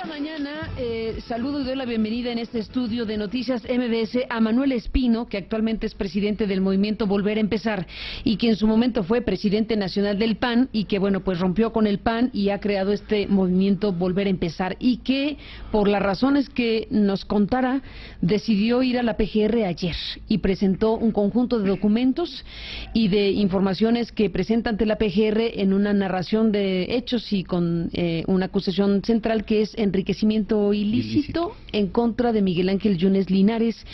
mañana saludo y doy la bienvenida en este estudio de Noticias MBS a Manuel Espino, que actualmente es presidente del movimiento Volver a Empezar y que en su momento fue presidente nacional del PAN y que, bueno, pues rompió con el PAN y ha creado este movimiento Volver a Empezar y que, por las razones que nos contara, decidió ir a la PGR ayer y presentó un conjunto de documentos y de informaciones que presenta ante la PGR en una narración de hechos y con una acusación central que es enriquecimiento ilícito en contra de Miguel Ángel Yunes Linares,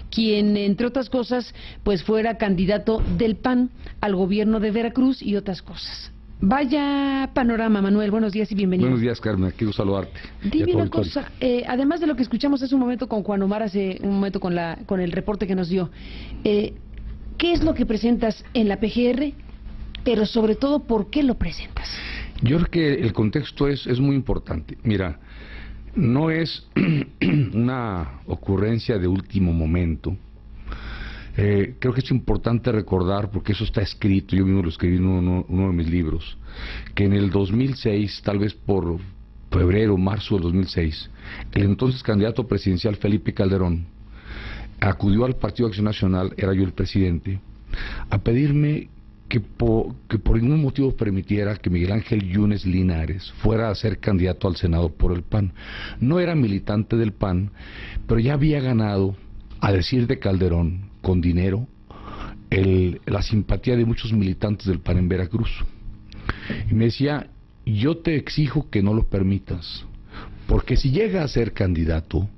quien, entre otras cosas, pues fuera candidato del PAN al gobierno de Veracruz y otras cosas. Vaya panorama, Manuel. Buenos días y bienvenido. Buenos días, Carmen. Quiero saludarte. Dime una cosa, además de lo que escuchamos hace un momento con Juan Omar, hace un momento con el reporte que nos dio, ¿qué es lo que presentas en la PGR? Pero sobre todo, ¿por qué lo presentas? Yo creo que el contexto es muy importante. Mira, no es una ocurrencia de último momento. Creo que es importante recordar, porque eso está escrito, yo mismo lo escribí en uno de mis libros, que en el 2006, tal vez por febrero, marzo del 2006, el entonces candidato presidencial Felipe Calderón acudió al Partido Acción Nacional, era yo el presidente, a pedirme que por ningún motivo permitiera que Miguel Ángel Yunes Linares fuera a ser candidato al Senado por el PAN. No era militante del PAN, pero ya había ganado, a decir de Calderón, con dinero, la simpatía de muchos militantes del PAN en Veracruz. Y me decía, yo te exijo que no lo permitas, porque si llega a ser candidato,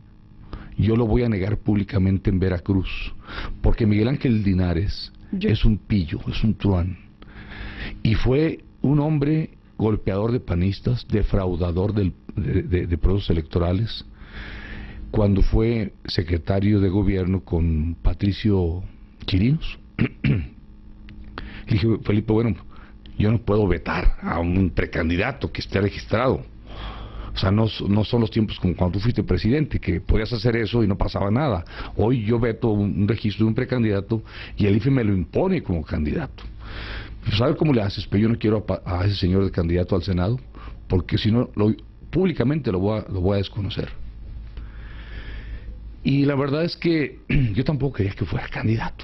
yo lo voy a negar públicamente en Veracruz, porque Miguel Ángel Linares es un pillo, es un truán, y fue un hombre golpeador de panistas, defraudador de procesos electorales, cuando fue secretario de gobierno con Patricio Chirinos. Y dije, Felipe, bueno, yo no puedo vetar a un precandidato que esté registrado. O sea, no son los tiempos como cuando tú fuiste presidente, que podías hacer eso y no pasaba nada. Hoy yo veto un registro de un precandidato y el IFE me lo impone como candidato. ¿Sabes cómo le haces? Pero yo no quiero a ese señor de candidato al Senado, porque si no, públicamente lo voy a desconocer. Y la verdad es que yo tampoco quería que fuera candidato,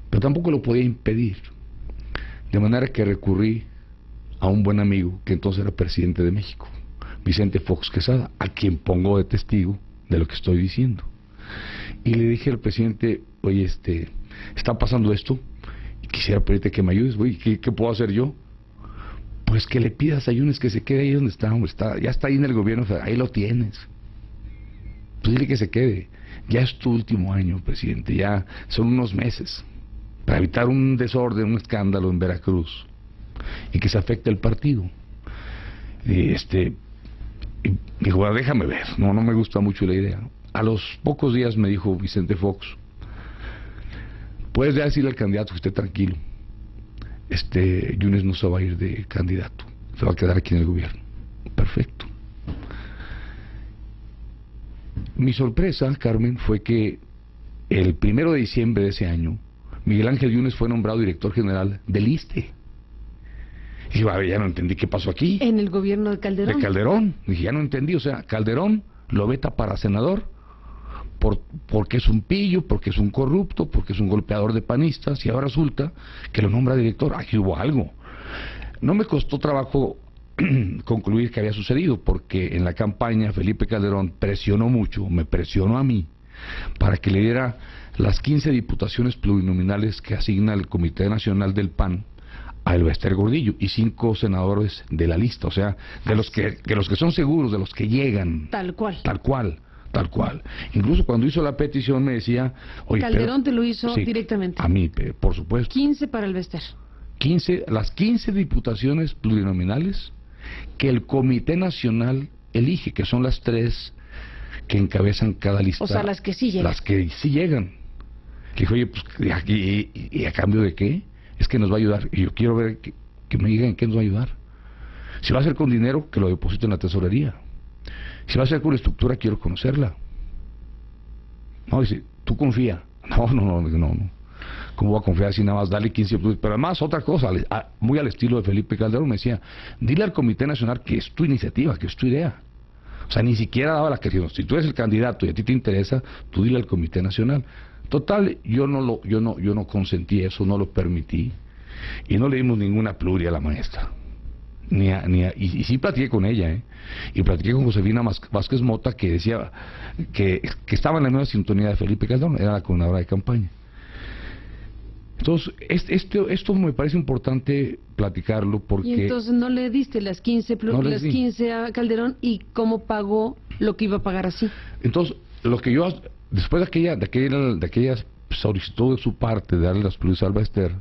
pero tampoco lo podía impedir. De manera que recurrí a un buen amigo que entonces era presidente de México, Vicente Fox Quesada, a quien pongo de testigo de lo que estoy diciendo. Y le dije al presidente, oye, está pasando esto, y quisiera pedirte que me ayudes. Oye, ¿qué puedo hacer yo? Pues que le pidas a Yunes que se quede ahí donde está, ya está ahí en el gobierno, ahí lo tienes. Pues dile que se quede. Ya es tu último año, presidente, ya son unos meses, para evitar un desorden, un escándalo en Veracruz, y que se afecte el partido. Y dijo, bueno, déjame ver, no me gusta mucho la idea. A los pocos días me dijo Vicente Fox, puedes ya decirle al candidato que esté tranquilo, Yunes no se va a ir de candidato, se va a quedar aquí en el gobierno. Perfecto. Mi sorpresa, Carmen, fue que el 1 de diciembre de ese año, Miguel Ángel Yunes fue nombrado director general del ISSSTE. Y dije, ya no entendí qué pasó aquí. En el gobierno de Calderón. De Calderón. Dije, ya no entendí. O sea, Calderón lo veta para senador porque es un pillo, porque es un corrupto, porque es un golpeador de panistas, y ahora resulta que lo nombra director. Aquí hubo algo. No me costó trabajo concluir que había sucedido, porque en la campaña Felipe Calderón presionó mucho, me presionó a mí, para que le diera las 15 diputaciones plurinominales que asigna el Comité Nacional del PAN a Elbester Gordillo y 5 senadores de la lista, o sea, de los que son seguros, de los que llegan. Tal cual. Incluso cuando hizo la petición me decía, oye, Calderón te lo hizo directamente. A mí, por supuesto. 15 para Elbester. Las 15 diputaciones plurinominales que el Comité Nacional elige, que son las 3 que encabezan cada lista. O sea, las que sí llegan. Las que sí llegan. Le dije, oye, pues, ¿y a cambio de qué? Es que nos va a ayudar. Y yo quiero ver que me digan en qué nos va a ayudar. Si va a ser con dinero, que lo deposite en la tesorería. Si va a ser con estructura, quiero conocerla. No, dice, tú confía. No. ¿Cómo voy a confiar si nada más darle 15 plus? Pero además, otra cosa, muy al estilo de Felipe Calderón, me decía, dile al Comité Nacional que es tu iniciativa, que es tu idea. O sea, ni siquiera daba la creación. Si tú eres el candidato y a ti te interesa, tú dile al Comité Nacional. Total, yo no consentí eso, no lo permití, y no le dimos ninguna pluria a la maestra. Y sí platiqué con ella, y platiqué con Josefina Vázquez Mota, que decía que estaba en la nueva sintonía de Felipe Calderón, era la coordinadora de campaña. Entonces, esto me parece importante platicarlo porque... Y entonces no le diste las 15 a Calderón, ¿y cómo pagó lo que iba a pagar así? Entonces, lo que yo, después de aquella solicitud de su parte de darle las pluris a Alba Ester,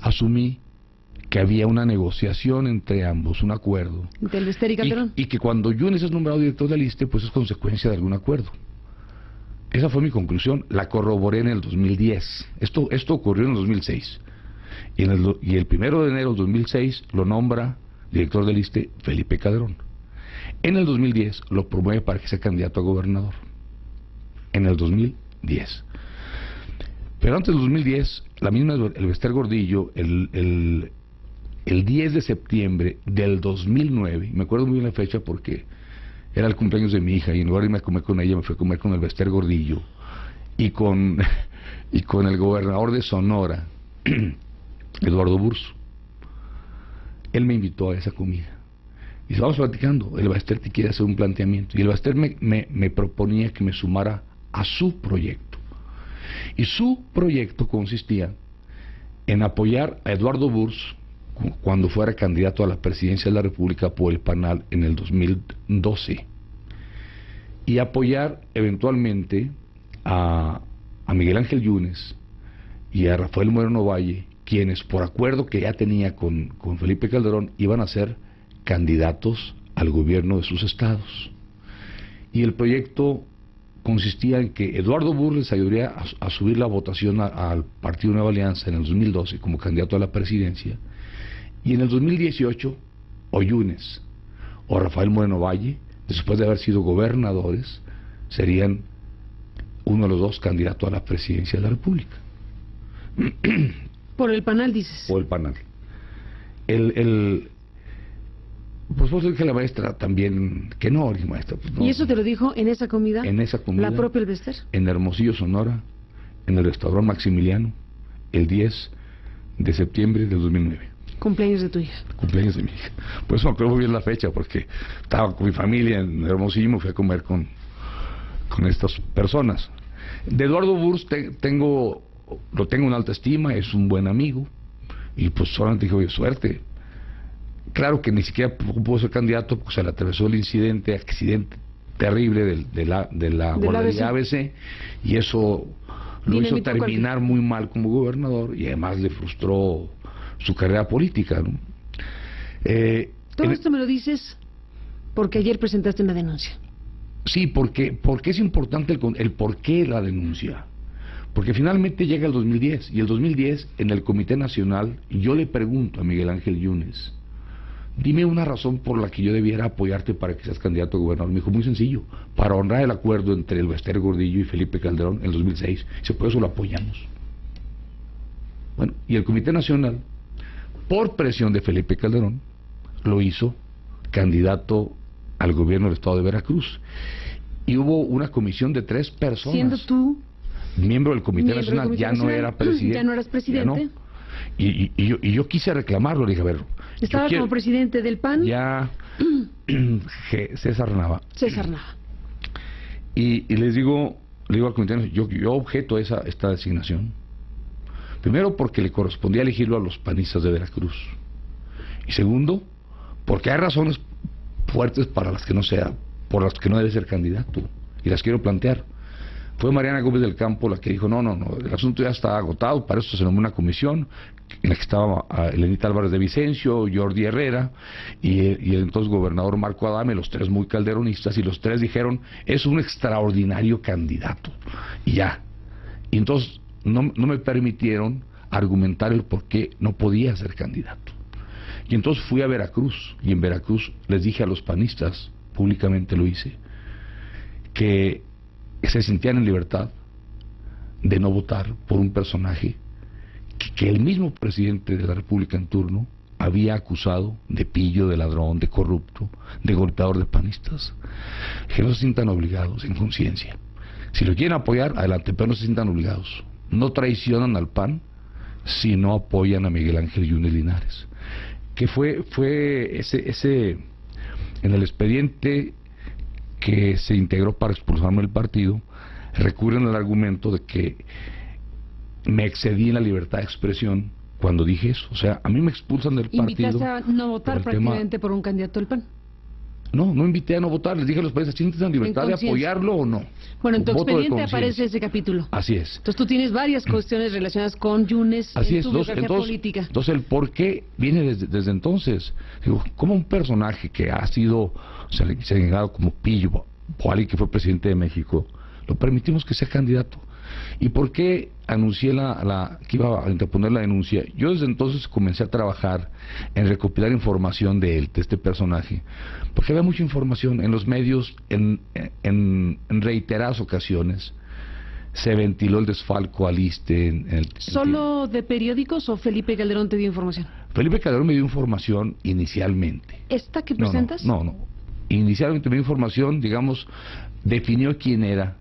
asumí que había una negociación entre ambos, un acuerdo. ¿Entre Elbester y Calderón? Y que cuando Yunes es nombrado director del ISSSTE, pues es consecuencia de algún acuerdo. Esa fue mi conclusión, la corroboré en el 2010. Esto ocurrió en el 2006. Y el 1 de enero del 2006 lo nombra director del ISSSTE Felipe Calderón. En el 2010 lo promueve para que sea candidato a gobernador. En el 2010. Pero antes del 2010, la misma Elbester Gordillo, el 10 de septiembre del 2009, me acuerdo muy bien la fecha porque era el cumpleaños de mi hija, y en lugar de irme a comer con ella, me fui a comer con Elbester Gordillo y con el gobernador de Sonora, Eduardo Burso. Él me invitó a esa comida. Y estábamos platicando, Elbester te quiere hacer un planteamiento. Y Elbester me proponía que me sumara a su proyecto. Y su proyecto consistía en apoyar a Eduardo Burso cuando fuera candidato a la presidencia de la República por el PANAL en el 2012, y apoyar eventualmente a Miguel Ángel Yunes y a Rafael Moreno Valle, quienes por acuerdo que ya tenía con Felipe Calderón iban a ser candidatos al gobierno de sus estados. Y el proyecto consistía en que Eduardo Burso les ayudaría a subir la votación al Partido Nueva Alianza en el 2012 como candidato a la presidencia, y en el 2018 o Yunes o Rafael Moreno Valle, después de haber sido gobernadores, serían uno de los dos candidatos a la presidencia de la República. Por el PANAL, dices. Por el PANAL. Por supuesto que la maestra también, que no, maestra. Pues no, ¿y eso te lo dijo en esa comida? En esa comida. ¿La propia Elbester? En Hermosillo, Sonora, en el restaurante Maximiliano, el 10 de septiembre del 2009. Cumpleaños de tu hija. Cumpleaños de mi hija. Por eso me acuerdo muy bien la fecha, porque estaba con mi familia en Hermosillo y me fui a comer con estas personas. De Eduardo Burso lo tengo en alta estima, es un buen amigo, y pues solamente dije, oye, suerte. Claro que ni siquiera pudo ser candidato porque se le atravesó el accidente terrible de la guardería ABC, y eso lo hizo terminar muy mal como gobernador, y además le frustró su carrera política, ¿no? Todo esto me lo dices porque ayer presentaste una denuncia. Sí, porque es importante el por qué la denuncia. Porque finalmente llega el 2010, y el 2010 en el Comité Nacional yo le pregunto a Miguel Ángel Yunes, dime una razón por la que yo debiera apoyarte para que seas candidato a gobernador. Me dijo, muy sencillo, para honrar el acuerdo entre Elbester Gordillo y Felipe Calderón en el 2006. Dice, por eso lo apoyamos. Bueno, y el Comité Nacional, por presión de Felipe Calderón, lo hizo candidato al gobierno del estado de Veracruz. Y hubo una comisión de 3 personas. Siendo tú miembro del Comité Nacional, ya no era presidente. Ya no eras presidente. No. Y yo quise reclamarlo, le dije, a ver. Estaba como presidente del PAN. Ya, César Nava. César Nava. Y le digo al Comité Nacional, yo objeto esta designación. Primero, porque le correspondía elegirlo a los panistas de Veracruz. Y segundo, porque hay razones fuertes por las que no debe ser candidato. Y las quiero plantear. Fue Mariana Gómez del Campo la que dijo, no, el asunto ya está agotado, para eso se nombró una comisión en la que estaba Elenita Álvarez de Vicencio, Jordi Herrera y el entonces gobernador Marco Adame, los 3 muy calderonistas, y los 3 dijeron, es un extraordinario candidato. Y ya. Y entonces no me permitieron argumentar el por qué no podía ser candidato. Y entonces fui a Veracruz, y en Veracruz les dije a los panistas, públicamente lo hice, que se sentían en libertad de no votar por un personaje que el mismo presidente de la República en turno había acusado de pillo, de ladrón, de corrupto, de golpeador de panistas. Que no se sientan obligados en conciencia. Si lo quieren apoyar, adelante, pero no se sientan obligados. No traicionan al PAN si no apoyan a Miguel Ángel Yunes Linares. Que fue ese en el expediente que se integró para expulsarme del partido, recurren al argumento de que me excedí en la libertad de expresión cuando dije eso. O sea, a mí me expulsan del partido. Invitaste a no votar prácticamente por un candidato del PAN. No invité a no votar, les dije a los países, ¿tienen libertad de apoyarlo o no? Bueno, en tu expediente aparece ese capítulo. Así es. Entonces tú tienes varias cuestiones relacionadas con Yunes en tu biografía política. Entonces el por qué viene desde entonces. Digo, como un personaje que ha sido señalado como pillo, o alguien que fue presidente de México, lo permitimos que sea candidato. ¿Y por qué anuncié que iba a interponer la denuncia? Yo desde entonces comencé a trabajar en recopilar información de él, de este personaje, porque había mucha información en los medios, en reiteradas ocasiones. Se ventiló el desfalco al ISSSTE. ¿Solo de periódicos o Felipe Calderón te dio información? Felipe Calderón me dio información inicialmente. ¿Esta que presentas? No. Inicialmente me dio información, digamos, definió quién era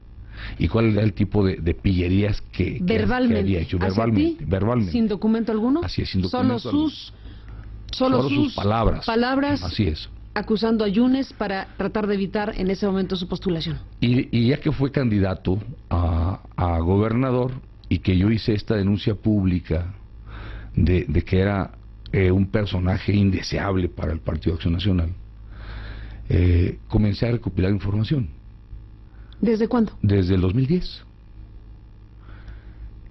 y cuál era el tipo de pillerías que había hecho verbalmente. ¿Sin documento alguno? Así es, sin documento alguno. Solo sus palabras. Así es. Acusando a Yunes para tratar de evitar en ese momento su postulación. Y ya que fue candidato a gobernador y que yo hice esta denuncia pública de que era un personaje indeseable para el Partido Acción Nacional, comencé a recopilar información. ¿Desde cuándo? Desde el 2010.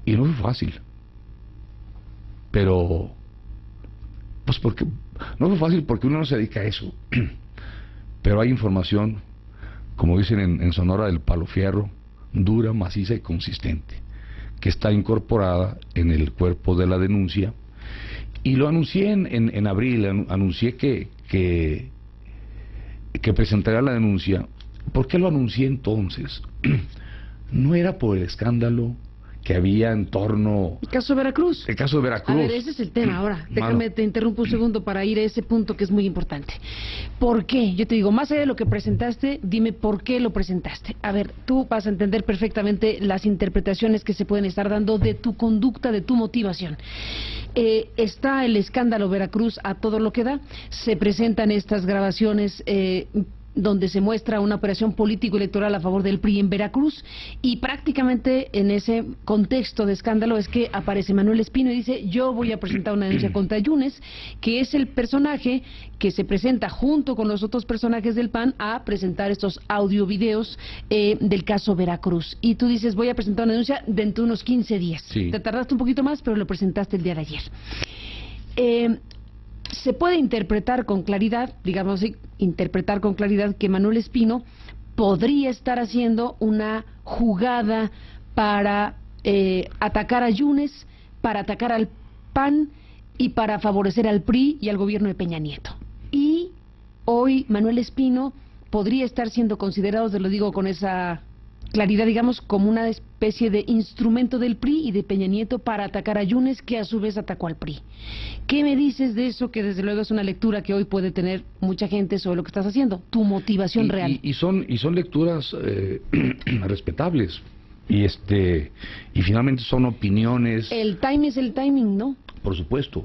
Y no fue fácil. Pero, pues porque, no fue fácil porque uno no se dedica a eso. Pero hay información, como dicen en Sonora, del palo fierro, dura, maciza y consistente, que está incorporada en el cuerpo de la denuncia. Y lo anuncié en abril, anuncié que presentaría la denuncia. ¿Por qué lo anuncié entonces? No era por el escándalo que había en torno... ¿El caso de Veracruz? El caso de Veracruz. A ver, ese es el tema ahora. Déjame, te interrumpo un segundo para ir a ese punto que es muy importante. ¿Por qué? Yo te digo, más allá de lo que presentaste, dime por qué lo presentaste. A ver, tú vas a entender perfectamente las interpretaciones que se pueden estar dando de tu conducta, de tu motivación. Está el escándalo Veracruz a todo lo que da. Se presentan estas grabaciones... donde se muestra una operación político-electoral a favor del PRI en Veracruz, y prácticamente en ese contexto de escándalo es que aparece Manuel Espino y dice: yo voy a presentar una denuncia contra Yunes, que es el personaje que se presenta junto con los otros personajes del PAN a presentar estos audio-videos del caso Veracruz. Y tú dices: voy a presentar una denuncia dentro de unos 15 días. Sí. Te tardaste un poquito más, pero lo presentaste el día de ayer. Se puede interpretar con claridad, digamos así, que Manuel Espino podría estar haciendo una jugada para atacar a Yunes, para atacar al PAN y para favorecer al PRI y al gobierno de Peña Nieto. Y hoy Manuel Espino podría estar siendo considerado, te lo digo con esa claridad, digamos, como una especie de instrumento del PRI y de Peña Nieto para atacar a Yunes, que a su vez atacó al PRI. ¿Qué me dices de eso, que desde luego es una lectura que hoy puede tener mucha gente sobre lo que estás haciendo, tu motivación real? Y son lecturas respetables, y finalmente son opiniones. El timing es el timing, ¿no? Por supuesto.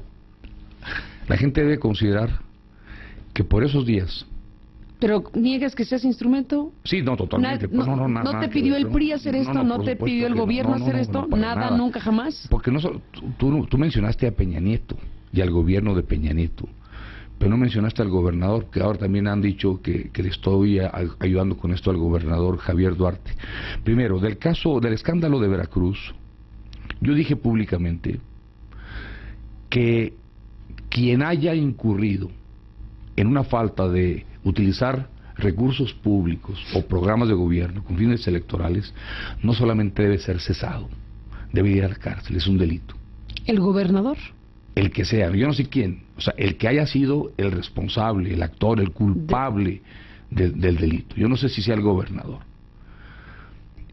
La gente debe considerar que por esos días... ¿Pero niegas que seas instrumento? Sí, no, totalmente. ¿No te pidió el PRI hacer esto? ¿No te pidió el gobierno hacer esto? ¿Nada, nunca, jamás? Porque tú mencionaste a Peña Nieto y al gobierno de Peña Nieto, pero no mencionaste al gobernador, que ahora también han dicho que le estoy ayudando con esto al gobernador Javier Duarte. Primero, del escándalo de Veracruz, yo dije públicamente que quien haya incurrido en una falta de utilizar recursos públicos o programas de gobierno con fines electorales, no solamente debe ser cesado, debe ir a la cárcel, es un delito. ¿El gobernador? El que sea, yo no sé quién, o sea, el que haya sido el responsable, el actor, el culpable del delito. Yo no sé si sea el gobernador,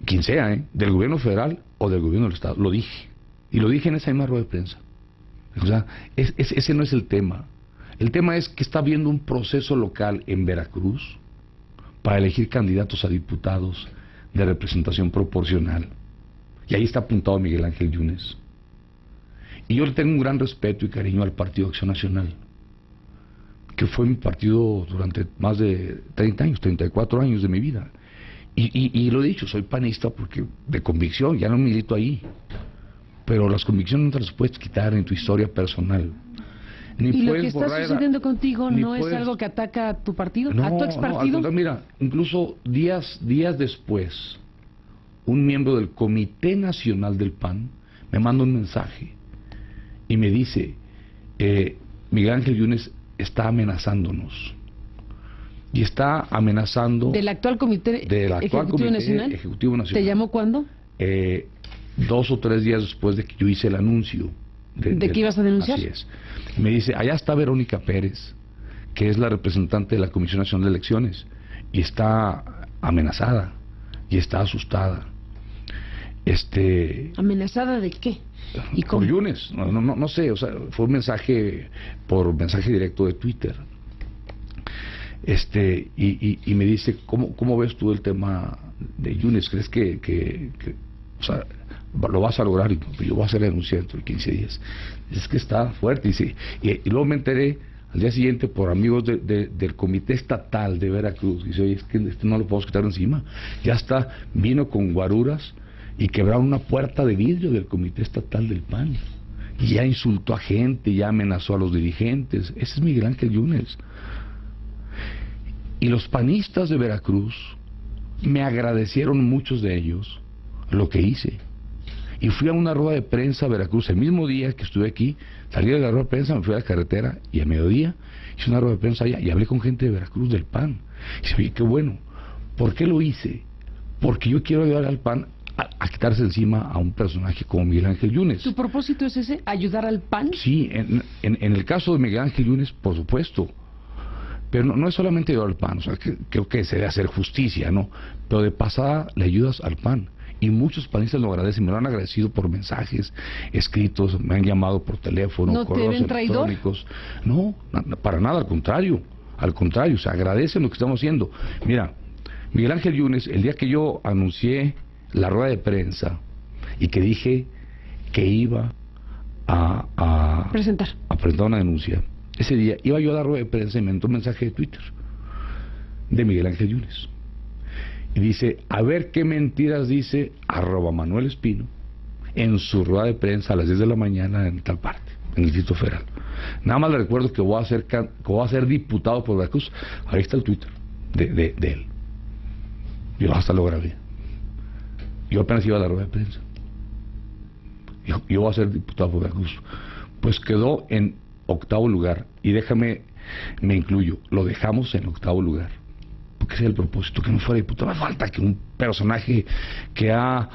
quien sea, del gobierno federal o del gobierno del estado, lo dije, y lo dije en esa misma rueda de prensa. O sea, ese no es el tema. El tema es que está habiendo un proceso local en Veracruz para elegir candidatos a diputados de representación proporcional. Y ahí está apuntado Miguel Ángel Yunes. Y yo le tengo un gran respeto y cariño al Partido Acción Nacional, que fue mi partido durante más de 30 años, 34 años de mi vida. Y lo he dicho, soy panista porque de convicción, ya no milito ahí. Pero las convicciones no te las puedes quitar en tu historia personal. ¿Y lo que está sucediendo contigo no es algo que ataca a tu partido? ¿A tu expartido? No, mira, incluso días después, un miembro del Comité Nacional del PAN me manda un mensaje y me dice, Miguel Ángel Yunes está amenazándonos. Y está amenazando... ¿Del actual Comité Ejecutivo Nacional? ¿Te llamó cuándo? 2 o 3 días después de que yo hice el anuncio. ¿De qué ibas a denunciar? Así es. Me dice, allá está Verónica Pérez, que es la representante de la Comisión Nacional de Elecciones, y está amenazada, y está asustada. ¿Amenazada de qué? ¿Y por Yunes, no sé, o sea, fue un mensaje, por mensaje directo de Twitter. Y me dice, ¿cómo ves tú el tema de Yunes? ¿Crees que o sea, lo vas a lograr? Y yo voy a hacer la denuncia dentro de 15 días. Es que está fuerte. Y luego me enteré al día siguiente por amigos del Comité Estatal de Veracruz. Dice, oye, es que no lo podemos quitar encima. Ya está, vino con guaruras y quebraron una puerta de vidrio del Comité Estatal del PAN. Y ya insultó a gente, ya amenazó a los dirigentes. Ese es Miguel Ángel Yunes. Y los panistas de Veracruz me agradecieron, muchos de ellos, lo que hice. Y fui a una rueda de prensa a Veracruz el mismo día que estuve aquí. Salí de la rueda de prensa, me fui a la carretera y a mediodía hice una rueda de prensa allá y hablé con gente de Veracruz, del PAN. Y dije, oye, qué bueno. ¿Por qué lo hice? Porque yo quiero ayudar al PAN a quitarse encima a un personaje como Miguel Ángel Yunes. ¿Tu propósito es ese? ¿Ayudar al PAN? Sí, en el caso de Miguel Ángel Yunes, por supuesto. Pero no es solamente ayudar al PAN, o sea, creo que se debe hacer justicia, ¿no? Pero de pasada le ayudas al PAN. Y muchos panistas lo agradecen, me lo han agradecido por mensajes escritos, me han llamado por teléfono, ¿no correos te ven electrónicos. No, para nada, al contrario, se agradecen lo que estamos haciendo. Mira, Miguel Ángel Yunes, el día que yo anuncié la rueda de prensa y que dije que iba a presentar una denuncia, ese día iba yo a la rueda de prensa y me entró un mensaje de Twitter de Miguel Ángel Yunes. Y dice, a ver qué mentiras dice @Manuel Espino en su rueda de prensa a las 10 de la mañana en tal parte, en el Distrito Federal. Nada más le recuerdo que voy a ser diputado por Veracruz. Ahí está el Twitter de él. Yo hasta lo grabé. Yo apenas iba a la rueda de prensa. Yo voy a ser diputado por Veracruz. Pues quedó en 8º lugar. Y déjame, me incluyo, lo dejamos en 8º lugar. Porque ese es el propósito, que no fuera diputado. Falta que un personaje que ha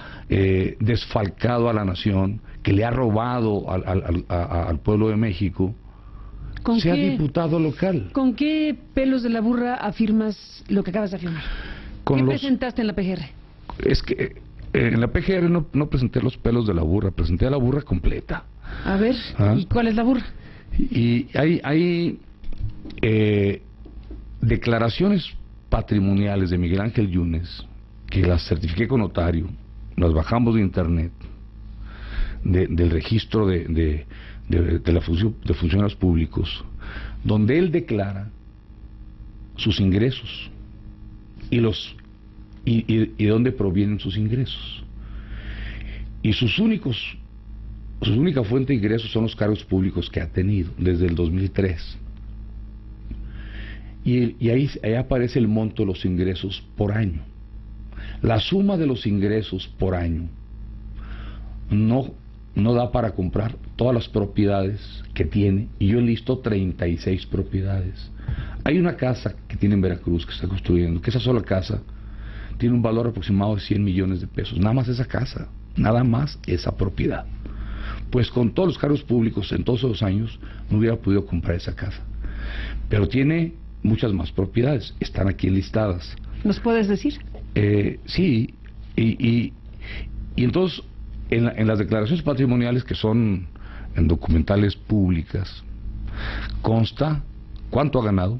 desfalcado a la nación, que le ha robado al pueblo de México, sea diputado local. ¿Con qué pelos de la burra afirmas lo que acabas de afirmar? ¿Qué presentaste en la PGR? Es que en la PGR no presenté los pelos de la burra, presenté a la burra completa. A ver, ¿y cuál es la burra? Y hay declaraciones patrimoniales de Miguel Ángel Yunes, que las certifiqué con notario, las bajamos de internet, del registro de funcionarios públicos, donde él declara sus ingresos y de dónde provienen sus ingresos. Y su única fuente de ingresos son los cargos públicos que ha tenido desde el 2003. Y ahí aparece el monto de los ingresos por año. La suma de los ingresos por año no da para comprar todas las propiedades que tiene, y yo enlisto 36 propiedades. Hay una casa que tiene en Veracruz que está construyendo, que esa sola casa tiene un valor aproximado de 100 millones de pesos. Nada más esa casa, nada más esa propiedad. Pues con todos los cargos públicos en todos esos años no hubiera podido comprar esa casa. Pero tiene muchas más propiedades, están aquí enlistadas. ¿Nos puedes decir? Sí, y entonces en las declaraciones patrimoniales, que son en documentales públicas, consta cuánto ha ganado,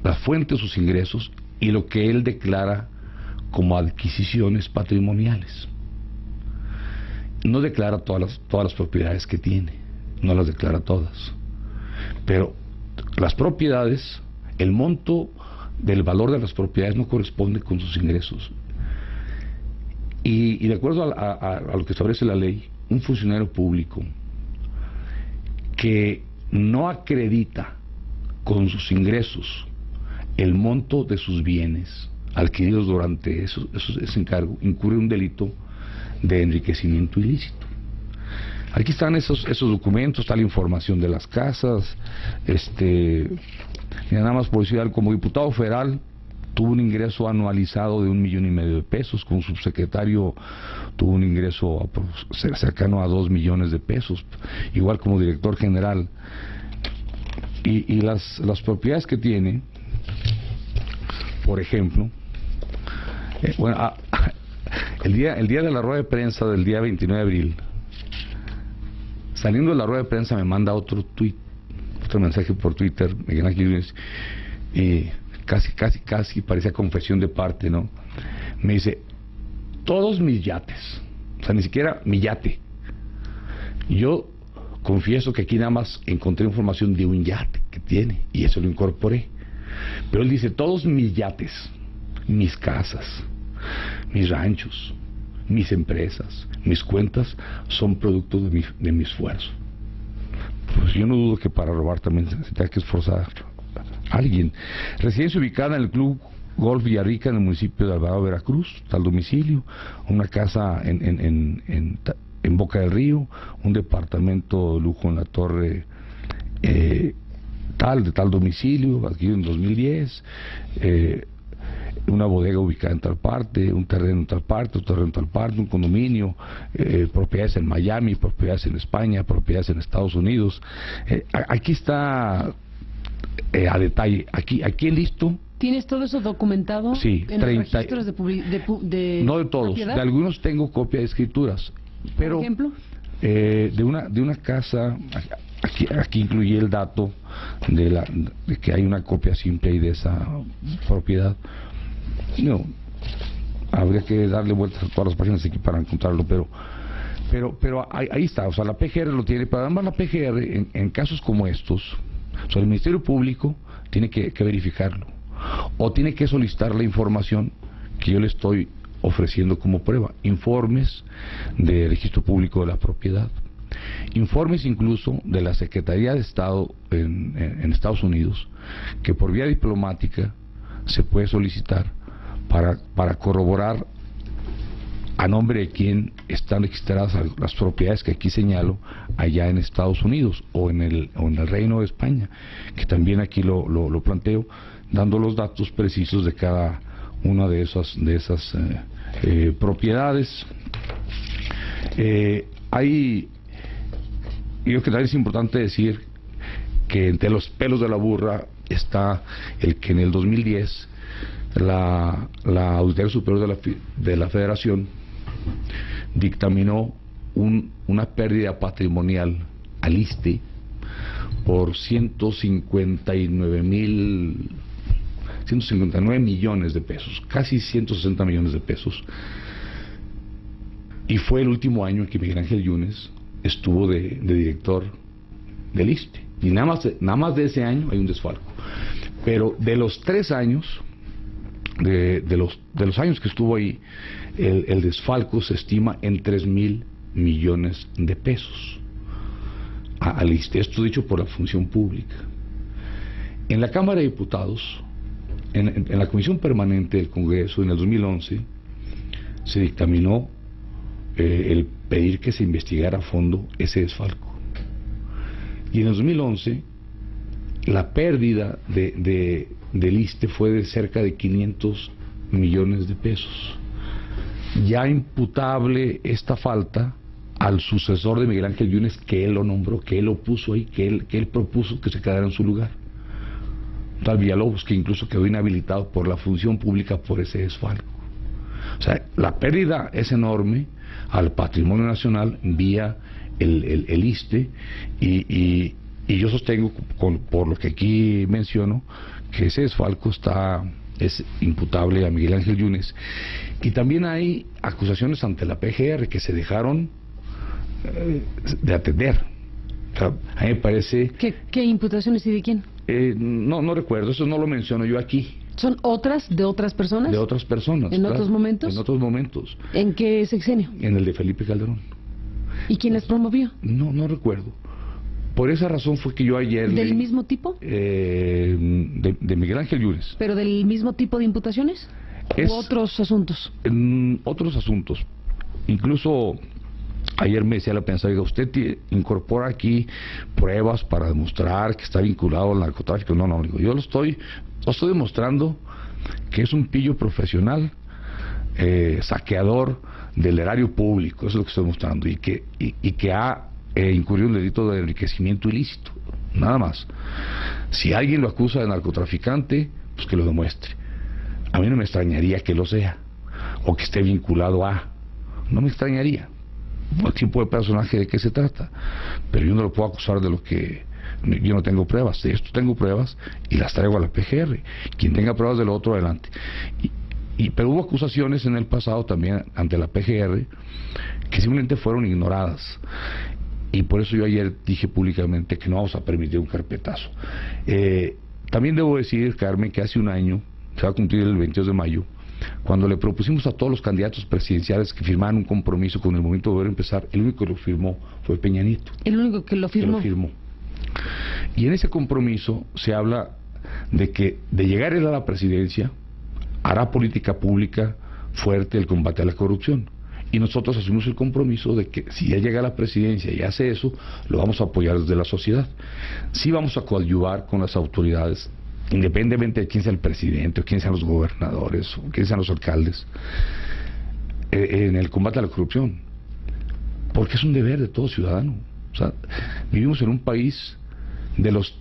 la fuente de sus ingresos y lo que él declara como adquisiciones patrimoniales. No declara todas las propiedades que tiene, no las declara todas, pero las propiedades, el monto del valor de las propiedades no corresponde con sus ingresos. Y de acuerdo a lo que establece la ley, un funcionario público que no acredita con sus ingresos el monto de sus bienes adquiridos durante ese encargo, incurre un delito de enriquecimiento ilícito. Aquí están esos documentos, está la información de las casas. Nada más por decir algo, como diputado federal tuvo un ingreso anualizado de 1,5 millones de pesos, como subsecretario tuvo un ingreso cercano a 2 millones de pesos, igual como director general. Y las propiedades que tiene, por ejemplo, el día de la rueda de prensa del día 29 de abril, saliendo de la rueda de prensa me manda otro mensaje por Twitter, Miguel Ángel Yunes, y casi parecía confesión de parte, ¿no? Me dice, todos mis yates, o sea, ni siquiera mi yate. Yo confieso que aquí nada más encontré información de un yate que tiene, y eso lo incorporé. Pero él dice, todos mis yates, mis casas, mis ranchos, mis empresas, mis cuentas, son producto de mi esfuerzo. Pues yo no dudo que para robar también se tenga que esforzar a alguien. Residencia ubicada en el Club Golf Villarrica, en el municipio de Alvarado, Veracruz, tal domicilio, una casa en Boca del Río, un departamento de lujo en la Torre de tal domicilio, aquí en 2010, una bodega ubicada en tal parte, un terreno en tal parte, un terreno en tal parte, un condominio, propiedades en Miami, propiedades en España, propiedades en Estados Unidos. Aquí está a detalle, aquí listo. ¿Tienes todo eso documentado? Sí, en 30, los registros de no de todos, propiedad? de algunos tengo copia de escrituras, pero ¿por ejemplo? De una casa, aquí incluí el dato de que hay una copia simple ahí de esa propiedad. No, habría que darle vueltas a todas las páginas aquí para encontrarlo, pero ahí está, o sea, la PGR lo tiene, pero además la PGR en casos como estos, o sea, el Ministerio Público tiene que verificarlo, o tiene que solicitar la información que yo le estoy ofreciendo como prueba, informes de registro público de la propiedad, informes incluso de la Secretaría de Estado en Estados Unidos, que por vía diplomática se puede solicitar para corroborar a nombre de quién están registradas las propiedades que aquí señalo allá en Estados Unidos o en el Reino de España, que también aquí lo planteo, dando los datos precisos de cada una de esas propiedades. Yo creo que también es importante decir que entre los pelos de la burra está el que en el 2010 la Auditoría Superior de la Federación dictaminó una pérdida patrimonial al ISSSTE por 159 millones de pesos, casi 160 millones de pesos. Y fue el último año en que Miguel Ángel Yunes estuvo de director del ISSSTE. Y nada más de ese año hay un desfalco. Pero de los 3 años, de los años que estuvo ahí, el desfalco se estima en 3,000 millones de pesos al ISSSTE. Esto dicho por la Función Pública. En la Cámara de Diputados, en la Comisión Permanente del Congreso, en el 2011, se dictaminó el pedir que se investigara a fondo ese desfalco. Y en el 2011, la pérdida del ISSSTE fue de cerca de 500 millones de pesos. Ya imputable esta falta al sucesor de Miguel Ángel Yunes, que él lo nombró, que él lo puso ahí, que él propuso que se quedara en su lugar. Tal Villalobos, que incluso quedó inhabilitado por la Función Pública por ese desfalco. O sea, la pérdida es enorme al patrimonio nacional vía el ISSSTE, y Y yo sostengo, por lo que aquí menciono, que ese desfalco es imputable a Miguel Ángel Yunes. Y también hay acusaciones ante la PGR que se dejaron de atender. O sea, a mí me parece... ¿Qué imputaciones y de quién? No recuerdo, eso no lo menciono yo aquí. ¿Son otras de otras personas? De otras personas. ¿En claro, otros momentos? En otros momentos. ¿En qué sexenio? En el de Felipe Calderón. ¿Y quién las promovió? No recuerdo. Por esa razón fue que yo ayer... ¿Del mismo tipo? De Miguel Ángel Yunes. ¿Pero del mismo tipo de imputaciones? ¿U otros asuntos? Otros asuntos. Incluso ayer me decía la prensa, oiga, usted incorpora aquí pruebas para demostrar que está vinculado al narcotráfico. No, digo, yo lo estoy demostrando que es un pillo profesional, saqueador del erario público, eso es lo que estoy mostrando, y que ha incurrido en el delito de enriquecimiento ilícito, nada más. Si alguien lo acusa de narcotraficante, pues que lo demuestre. A mí no me extrañaría que lo sea, o que esté vinculado a, no me extrañaría, el tipo de personaje de qué se trata, pero yo no lo puedo acusar de lo que yo no tengo pruebas. De esto tengo pruebas y las traigo a la PGR. Quien tenga pruebas de lo otro, adelante. Pero hubo acusaciones en el pasado también ante la PGR que simplemente fueron ignoradas. Y por eso yo ayer dije públicamente que no vamos a permitir un carpetazo. También debo decir, Carmen, que hace un año, se va a cumplir el 22 de mayo, cuando le propusimos a todos los candidatos presidenciales que firmaran un compromiso con el Movimiento Volver a Empezar, el único que lo firmó fue Peña Nieto. ¿El único que lo firmó? Y en ese compromiso se habla de que, de llegar él a la presidencia, hará política pública fuerte el combate a la corrupción. Y nosotros asumimos el compromiso de que si ya llega a la presidencia y hace eso, lo vamos a apoyar desde la sociedad. Sí vamos a coadyuvar con las autoridades, independientemente de quién sea el presidente, o quién sean los gobernadores, o quién sean los alcaldes, en el combate a la corrupción. Porque es un deber de todo ciudadano. O sea, vivimos en un país de los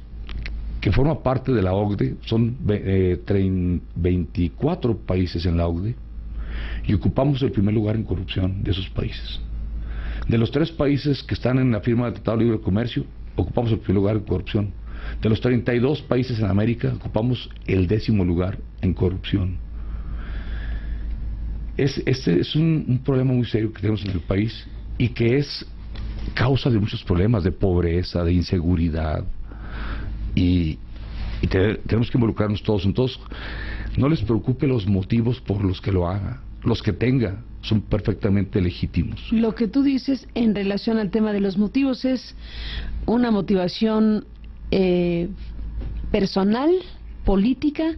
que forma parte de la OCDE, son 24 países en la OCDE, y ocupamos el primer lugar en corrupción de esos países. De los 3 países que están en la firma del Tratado de Libre Comercio, ocupamos el primer lugar en corrupción. De los 32 países en América, ocupamos el 10º lugar en corrupción. Este es un problema muy serio que tenemos en el país y que es causa de muchos problemas, de pobreza, de inseguridad, y tenemos que involucrarnos todos. Entonces, no les preocupe los motivos por los que lo haga, los que tenga son perfectamente legítimos. Lo que tú dices en relación al tema de los motivos es una motivación personal, política,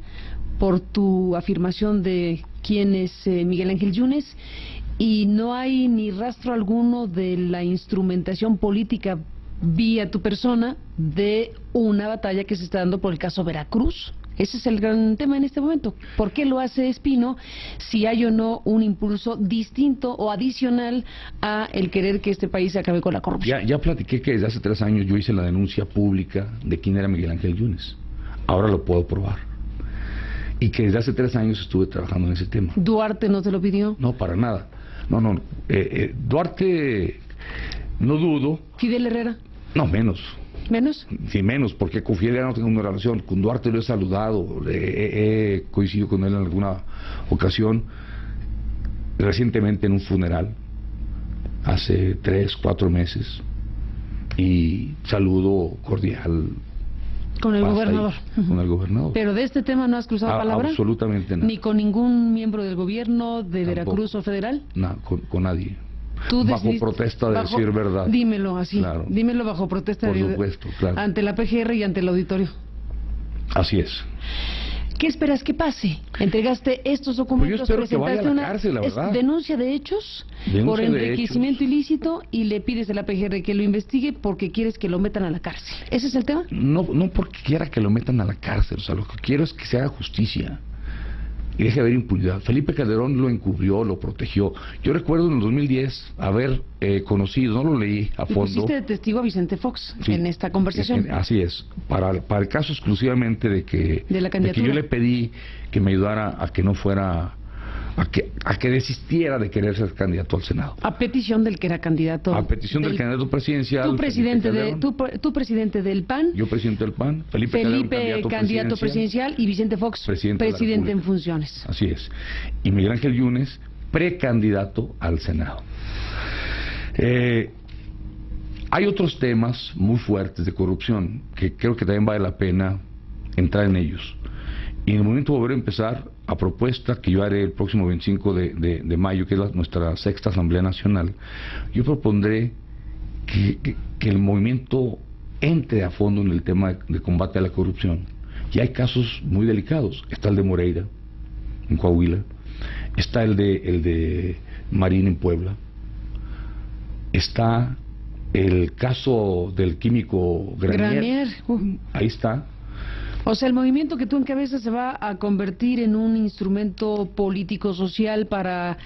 por tu afirmación de quién es Miguel Ángel Yunes, y no hay ni rastro alguno de la instrumentación política vía tu persona de una batalla que se está dando por el caso Veracruz. Ese es el gran tema en este momento. ¿Por qué lo hace Espino? Si hay o no un impulso distinto o adicional a el querer que este país acabe con la corrupción. Ya platiqué que desde hace 3 años yo hice la denuncia pública de quién era Miguel Ángel Yunes. Ahora lo puedo probar. Y que desde hace 3 años estuve trabajando en ese tema. ¿Duarte no te lo pidió? No, para nada. No. Duarte, no dudo. ¿Fidel Herrera? No, menos. ¿Menos? Sí, menos, porque con Fidel no tengo una relación. Con Duarte lo he saludado, he coincidido con él en alguna ocasión, recientemente en un funeral, hace 3, 4 meses, y saludo cordial. ¿Con el gobernador? Con el gobernador. ¿Pero de este tema no has cruzado palabra? Absolutamente nada. ¿Ni con ningún miembro del gobierno de Veracruz o federal? No, con nadie. Tú bajo protesta de decir verdad. Dímelo así, claro. Dímelo bajo protesta por supuesto, claro. Ante la PGR y ante el auditorio. Así es. ¿Qué esperas que pase? ¿Entregaste estos documentos? Pues yo espero que vaya a la cárcel, la verdad. ¿Denuncia de hechos por enriquecimiento ilícito y le pides a la PGR que lo investigue porque quieres que lo metan a la cárcel? ¿Ese es el tema? No porque quiera que lo metan a la cárcel, o sea, lo que quiero es que se haga justicia y deje de haber impunidad. Felipe Calderón lo encubrió, lo protegió. Yo recuerdo en el 2010 haber conocido, no lo leí a fondo. Y pusiste de testigo a Vicente Fox en esta conversación. Así es, para el caso exclusivamente de que yo le pedí que me ayudara a que no fuera a que desistiera de querer ser candidato al Senado. A petición del que era candidato. A petición del candidato presidencial. Tú presidente del PAN. Yo presidente del PAN. Felipe candidato presidencial y Vicente Fox presidente en funciones. Así es. Y Miguel Ángel Yunes, precandidato al Senado. Hay otros temas muy fuertes de corrupción que creo que también vale la pena entrar en ellos. Y en el momento de volver a empezar, a propuesta que yo haré el próximo 25 de mayo, que es nuestra sexta Asamblea Nacional, yo propondré que el movimiento entre a fondo en el tema de combate a la corrupción. Y hay casos muy delicados. Está el de Moreira, en Coahuila. Está el de Marín, en Puebla. Está el caso del químico Granier. Ahí está. O sea, el movimiento que tú encabezas se va a convertir en un instrumento político-social para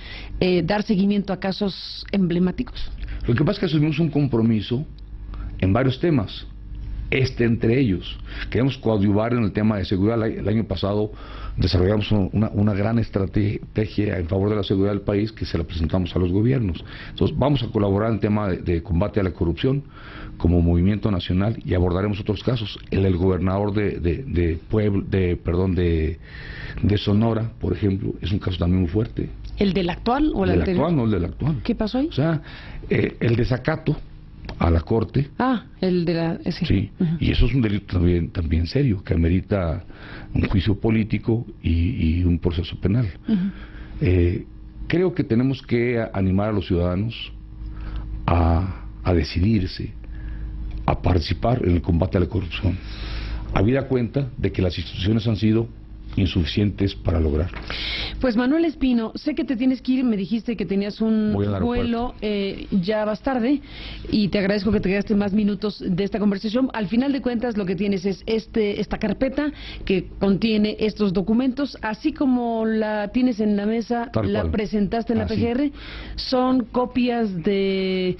dar seguimiento a casos emblemáticos. Lo que pasa es que asumimos un compromiso en varios temas. Entre ellos, queremos coadyuvar en el tema de seguridad. El año pasado desarrollamos una gran estrategia en favor de la seguridad del país que se la presentamos a los gobiernos. Entonces vamos a colaborar en el tema de combate a la corrupción como movimiento nacional y abordaremos otros casos. El del gobernador de Sonora, por ejemplo, es un caso también muy fuerte. ¿El del actual o el anterior? Del actual, no el del actual. ¿Qué pasó ahí? O sea, el desacato a la Corte. El de la... Sí, y eso es un delito también serio, que amerita un juicio político y un proceso penal. Creo que tenemos que animar a los ciudadanos a decidirse, a participar en el combate a la corrupción, habida cuenta de que las instituciones han sido insuficientes para lograrlo. Pues Manuel Espino, sé que te tienes que ir, me dijiste que tenías un vuelo, ya vas tarde, y te agradezco que te quedaste más minutos de esta conversación. Al final de cuentas lo que tienes es esta carpeta que contiene estos documentos, así como la tienes en la mesa, la presentaste en la PGR, son copias de...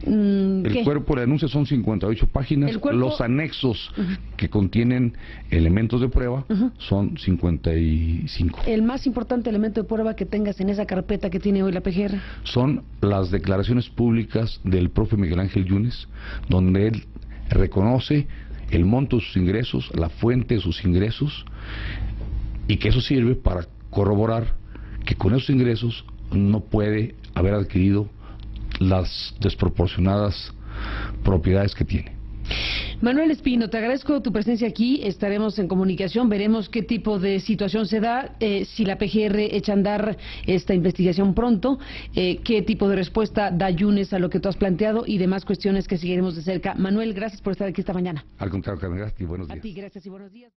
El cuerpo de denuncia son 58 páginas, los anexos que contienen elementos de prueba son 55. ¿El más importante elemento de prueba que tengas en esa carpeta que tiene hoy la PGR? Son las declaraciones públicas del profe Miguel Ángel Yunes, donde él reconoce el monto de sus ingresos, la fuente de sus ingresos, y que eso sirve para corroborar que con esos ingresos no puede haber adquirido las desproporcionadas propiedades que tiene. Manuel Espino, te agradezco tu presencia aquí, estaremos en comunicación, veremos qué tipo de situación se da, si la PGR echa a andar esta investigación pronto, qué tipo de respuesta da Yunes a lo que tú has planteado y demás cuestiones que seguiremos de cerca. Manuel, gracias por estar aquí esta mañana. Al contrario, gracias y buenos días. A ti, gracias y buenos días.